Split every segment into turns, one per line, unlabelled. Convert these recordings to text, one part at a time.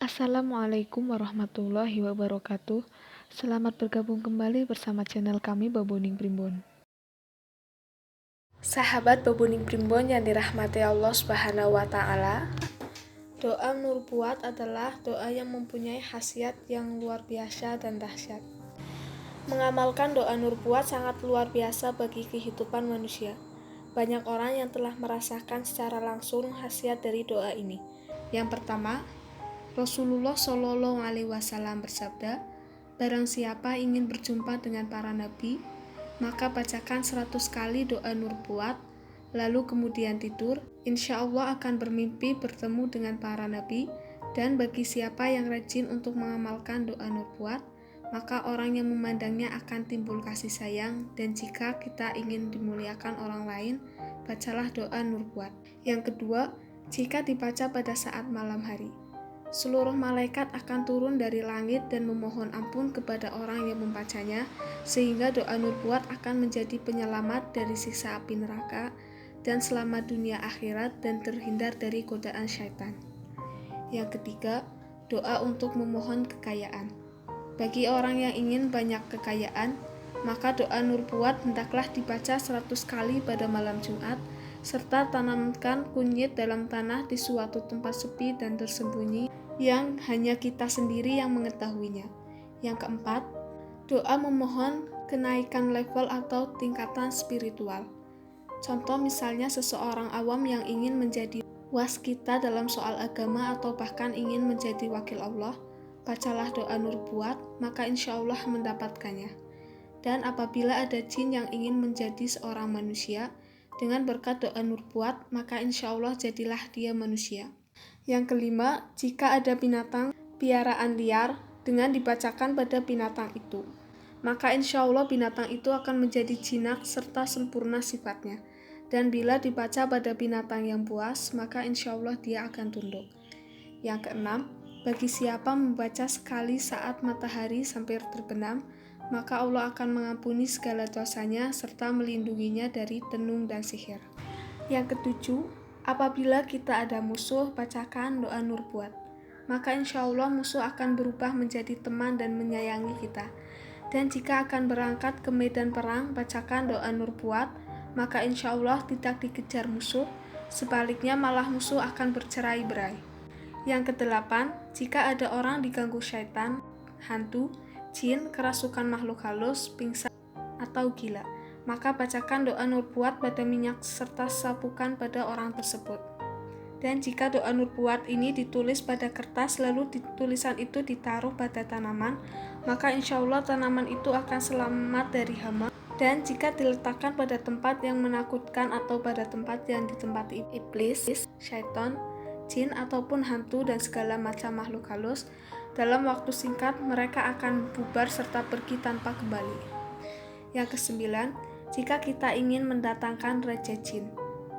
Assalamualaikum warahmatullahi wabarakatuh. Selamat bergabung kembali bersama channel kami Baboning Primbon.
Sahabat Baboning Primbon yang dirahmati Allah Subhanahu wa taala. Doa nubuat adalah doa yang mempunyai khasiat yang luar biasa dan dahsyat. Mengamalkan doa nubuat sangat luar biasa bagi kehidupan manusia. Banyak orang yang telah merasakan secara langsung khasiat dari doa ini. Yang pertama, Rasulullah Shallallahu Alaihi Wasallam bersabda, barang siapa ingin berjumpa dengan para nabi, maka bacakan 100 kali doa nubuat, lalu kemudian tidur, insya Allah akan bermimpi bertemu dengan para nabi. Dan bagi siapa yang rajin untuk mengamalkan doa nubuat, maka orang yang memandangnya akan timbul kasih sayang. Dan jika kita ingin dimuliakan orang lain, bacalah doa nubuat. Yang kedua, jika dibaca pada saat malam hari, seluruh malaikat akan turun dari langit dan memohon ampun kepada orang yang membacanya, sehingga doa nubuat akan menjadi penyelamat dari siksa api neraka dan selamat dunia akhirat dan terhindar dari godaan syaitan. Yang ketiga, doa untuk memohon kekayaan. Bagi orang yang ingin banyak kekayaan, maka doa nubuat hendaklah dibaca 100 kali pada malam Jumat, serta tanamkan kunyit dalam tanah di suatu tempat sepi dan tersembunyi yang hanya kita sendiri yang mengetahuinya. Yang keempat, doa memohon kenaikan level atau tingkatan spiritual. Contoh misalnya seseorang awam yang ingin menjadi waskita dalam soal agama atau bahkan ingin menjadi wakil Allah, bacalah doa nubuat, maka insya Allah mendapatkannya. Dan apabila ada jin yang ingin menjadi seorang manusia, dengan berkat doa nubuat, maka insya Allah jadilah dia manusia. Yang kelima, jika ada binatang piaraan liar, dengan dibacakan pada binatang itu, maka insya Allah binatang itu akan menjadi jinak serta sempurna sifatnya. Dan bila dibaca pada binatang yang buas, maka insya Allah dia akan tunduk. Yang keenam, bagi siapa membaca sekali saat matahari sampai terbenam, maka Allah akan mengampuni segala dosanya serta melindunginya dari tenung dan sihir. Yang ketujuh, apabila kita ada musuh, bacakan doa nubuat, maka insya Allah musuh akan berubah menjadi teman dan menyayangi kita. Dan jika akan berangkat ke medan perang, bacakan doa nubuat, maka insya Allah tidak dikejar musuh, sebaliknya malah musuh akan bercerai-berai. Yang kedelapan, jika ada orang diganggu syaitan, hantu, jin, kerasukan makhluk halus, pingsan, atau gila, maka bacakan doa nubuat pada minyak serta sapukan pada orang tersebut. Dan jika doa nubuat ini ditulis pada kertas lalu tulisan itu ditaruh pada tanaman, maka insya Allah tanaman itu akan selamat dari hama. Dan jika diletakkan pada tempat yang menakutkan atau pada tempat yang ditempati iblis, syaitan, jin ataupun hantu dan segala macam makhluk halus, dalam waktu singkat mereka akan bubar serta pergi tanpa kembali. Yang kesembilan, jika kita ingin mendatangkan raja jin,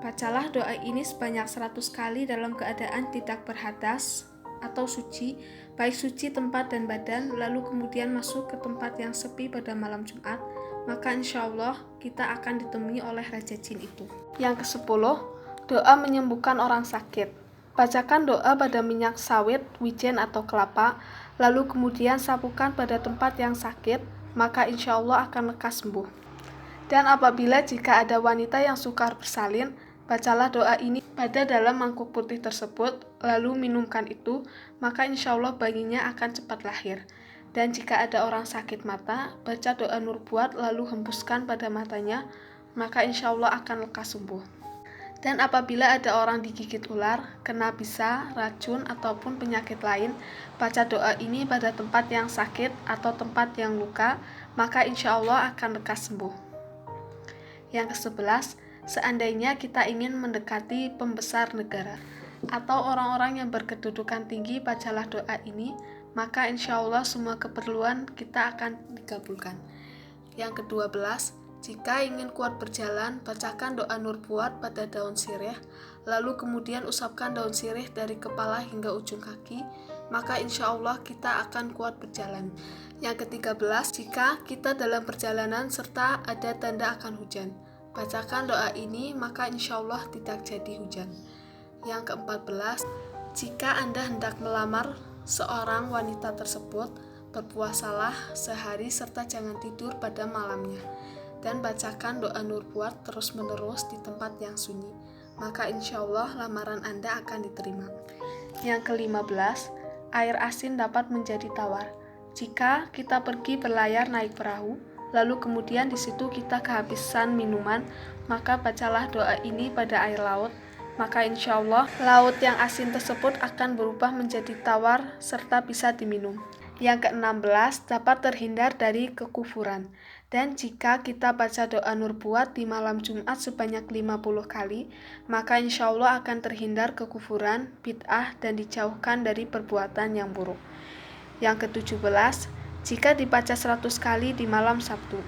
bacalah doa ini sebanyak 100 kali dalam keadaan tidak berhadas atau suci, baik suci tempat dan badan, lalu kemudian masuk ke tempat yang sepi pada malam Jumat, maka insya Allah kita akan ditemui oleh raja jin itu. Yang ke-10, doa menyembuhkan orang sakit. Bacakan doa pada minyak sawit, wijen atau kelapa, lalu kemudian sapukan pada tempat yang sakit, maka insya Allah akan lekas sembuh. Dan apabila jika ada wanita yang sukar bersalin, bacalah doa ini pada dalam mangkuk putih tersebut, lalu minumkan itu, maka insya Allah bayinya akan cepat lahir. Dan jika ada orang sakit mata, baca doa nubuat lalu hembuskan pada matanya, maka insya Allah akan lekas sembuh. Dan apabila ada orang digigit ular, kena bisa, racun, ataupun penyakit lain, baca doa ini pada tempat yang sakit atau tempat yang luka, maka insya Allah akan lekas sembuh. Yang ke-11, seandainya kita ingin mendekati pembesar negara atau orang-orang yang berkedudukan tinggi, bacalah doa ini, maka insya Allah semua keperluan kita akan dikabulkan. Yang ke-12, jika ingin kuat berjalan, bacakan doa nubuat pada daun sirih, lalu kemudian usapkan daun sirih dari kepala hingga ujung kaki, maka insya Allah kita akan kuat berjalan. Yang ke-13, jika kita dalam perjalanan serta ada tanda akan hujan, bacakan doa ini, maka insya Allah tidak jadi hujan. Yang ke-14, jika Anda hendak melamar seorang wanita tersebut, berpuasalah sehari serta jangan tidur pada malamnya, dan bacakan doa nurbuat terus-menerus di tempat yang sunyi, maka insya Allah lamaran Anda akan diterima. Yang ke-15, air asin dapat menjadi tawar. Jika kita pergi berlayar naik perahu, lalu kemudian di situ kita kehabisan minuman, maka bacalah doa ini pada air laut, maka insya Allah laut yang asin tersebut akan berubah menjadi tawar serta bisa diminum. Yang ke-16, dapat terhindar dari kekufuran. Dan jika kita baca doa nurbuat di malam Jumat sebanyak 50 kali, maka insya Allah akan terhindar kekufuran, bid'ah, dan dijauhkan dari perbuatan yang buruk. Yang ke-17, jika dibaca 100 kali di malam Sabtu,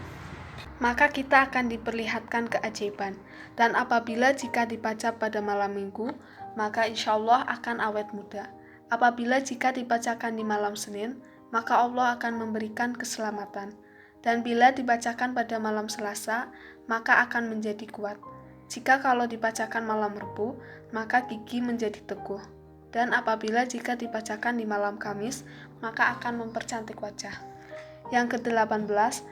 maka kita akan diperlihatkan keajaiban. Dan apabila jika dibaca pada malam Minggu, maka insya Allah akan awet muda. Apabila jika dibacakan di malam Senin, maka Allah akan memberikan keselamatan. Dan bila dibacakan pada malam Selasa, maka akan menjadi kuat. Jika kalau dibacakan malam Rabu, maka gigi menjadi teguh. Dan apabila jika dibacakan di malam Kamis, maka akan mempercantik wajah. Yang ke-18,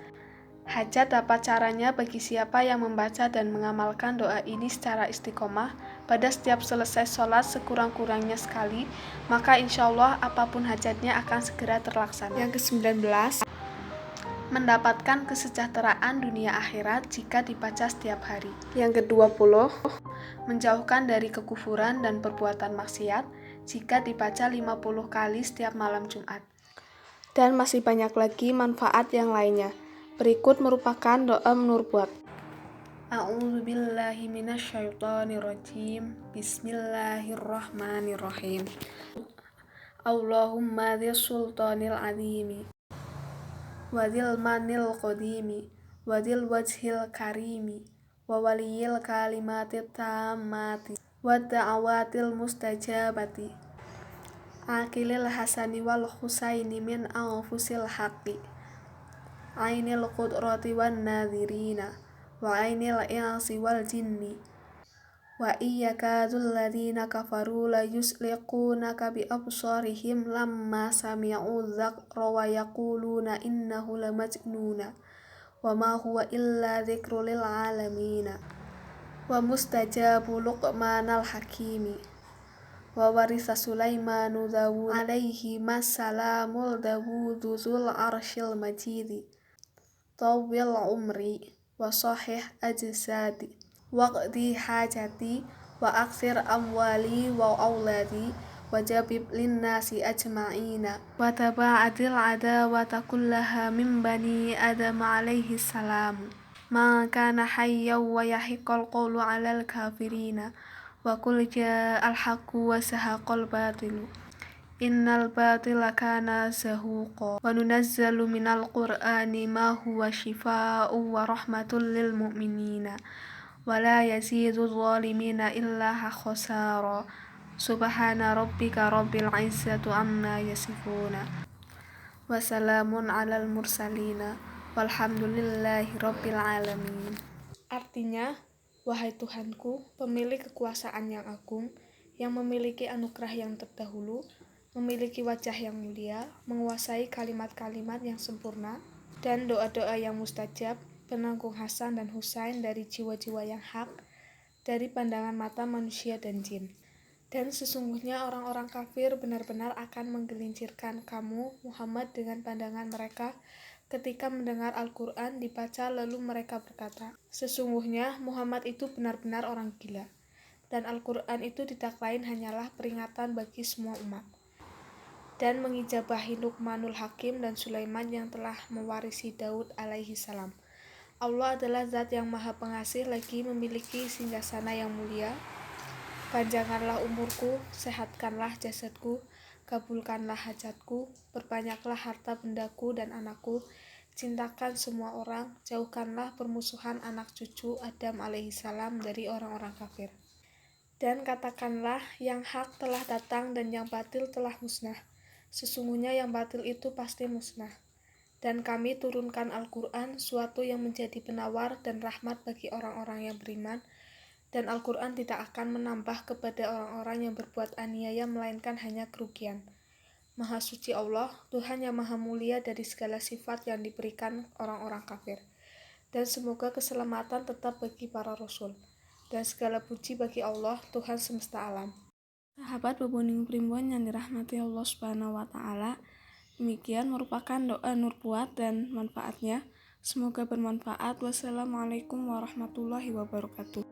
hajat dapat caranya bagi siapa yang membaca dan mengamalkan doa ini secara istiqomah pada setiap selesai sholat sekurang-kurangnya sekali, maka insya Allah apapun hajatnya akan segera terlaksana. Yang ke-19, mendapatkan kesejahteraan dunia akhirat jika dibaca setiap hari. Yang ke-20, menjauhkan dari kekufuran dan perbuatan maksiat jika dibaca 50 kali setiap malam Jumat. Dan masih banyak lagi manfaat yang lainnya. Berikut merupakan doa nurbuat. A'udzubillahi minasyaitonirrajim. Bismillahirrahmanirrahim. Allahumma dzil sultanil azimi wadil manil qadimi wadil wajhil karimi wa waliyil kalimatit tammati wa da'awatil mustajabati akilil hasani wal husaini min anfusil haqqi ainil qudrati wan nadhirina wa ainil insi wal jinni wa iyyakadzul ladzina kafaru la yusliqunaka bi absarihim lamma sami'u dzakra wa yaquluna innahu lamajnuna wa ma huwa illa dzikrul lil alamin wa mustajabu luqmanal hakimi wa warisa Sulaimanu Dawud alaihi massalamul Dawudu dzul arsyil majidi tawwil umri wa sahih ajsadi waqdi hajati wa aksir amwali wa auladi wa jabib linnasi ajma'ina wa taba'adil adawata kullaha min bani Adam alaihi salam ma kana hayyan wa yahiqqal qawlu alal kafirina wa qul ja'al haqqu wa sahaqal batilu innal batila kana zahuqa wa nunazzalu minal qur'ani ma huwa shifaa'un wa rahmatul lil mu'minina wala yazidu zalimina illa khasara subhana rabbika rabbil izzati amma yasifuna wa salamun alal mursalina walhamdulillahi rabbil alamin. Artinya, wahai Tuhanku, pemilik kekuasaan yang agung, yang memiliki anugerah yang terdahulu, memiliki wajah yang mulia, menguasai kalimat-kalimat yang sempurna, dan doa-doa yang mustajab, penanggung Hasan dan Husain dari jiwa-jiwa yang hak, dari pandangan mata manusia dan jin. Dan sesungguhnya orang-orang kafir benar-benar akan menggelincirkan kamu, Muhammad, dengan pandangan mereka ketika mendengar Al-Quran dibaca, lalu mereka berkata, sesungguhnya Muhammad itu benar-benar orang gila. Dan Al-Quran itu tidak lain hanyalah peringatan bagi semua umat. Dan mengijabahi Luqmanul Hakim dan Sulaiman yang telah mewarisi Daud alaihi salam. Allah adalah zat yang maha pengasih lagi memiliki singgasana yang mulia. Panjangkanlah umurku, sehatkanlah jasadku, kabulkanlah hajatku, perbanyaklah harta bendaku dan anakku, cintakan semua orang, jauhkanlah permusuhan anak cucu Adam alaihi salam dari orang-orang kafir. Dan katakanlah yang hak telah datang dan yang batil telah musnah. Sesungguhnya yang batil itu pasti musnah. Dan kami turunkan Al-Quran, suatu yang menjadi penawar dan rahmat bagi orang-orang yang beriman. Dan Al-Quran tidak akan menambah kepada orang-orang yang berbuat aniaya melainkan hanya kerugian. Maha suci Allah, Tuhan yang maha mulia dari segala sifat yang diberikan orang-orang kafir. Dan semoga keselamatan tetap bagi para rasul. Dan segala puji bagi Allah, Tuhan semesta alam. Sahabat Boboning Primbon yang dirahmati Allah Subhanahu wa Ta'ala, demikian merupakan doa Nurbuat dan manfaatnya. Semoga bermanfaat. Wassalamualaikum warahmatullahi wabarakatuh.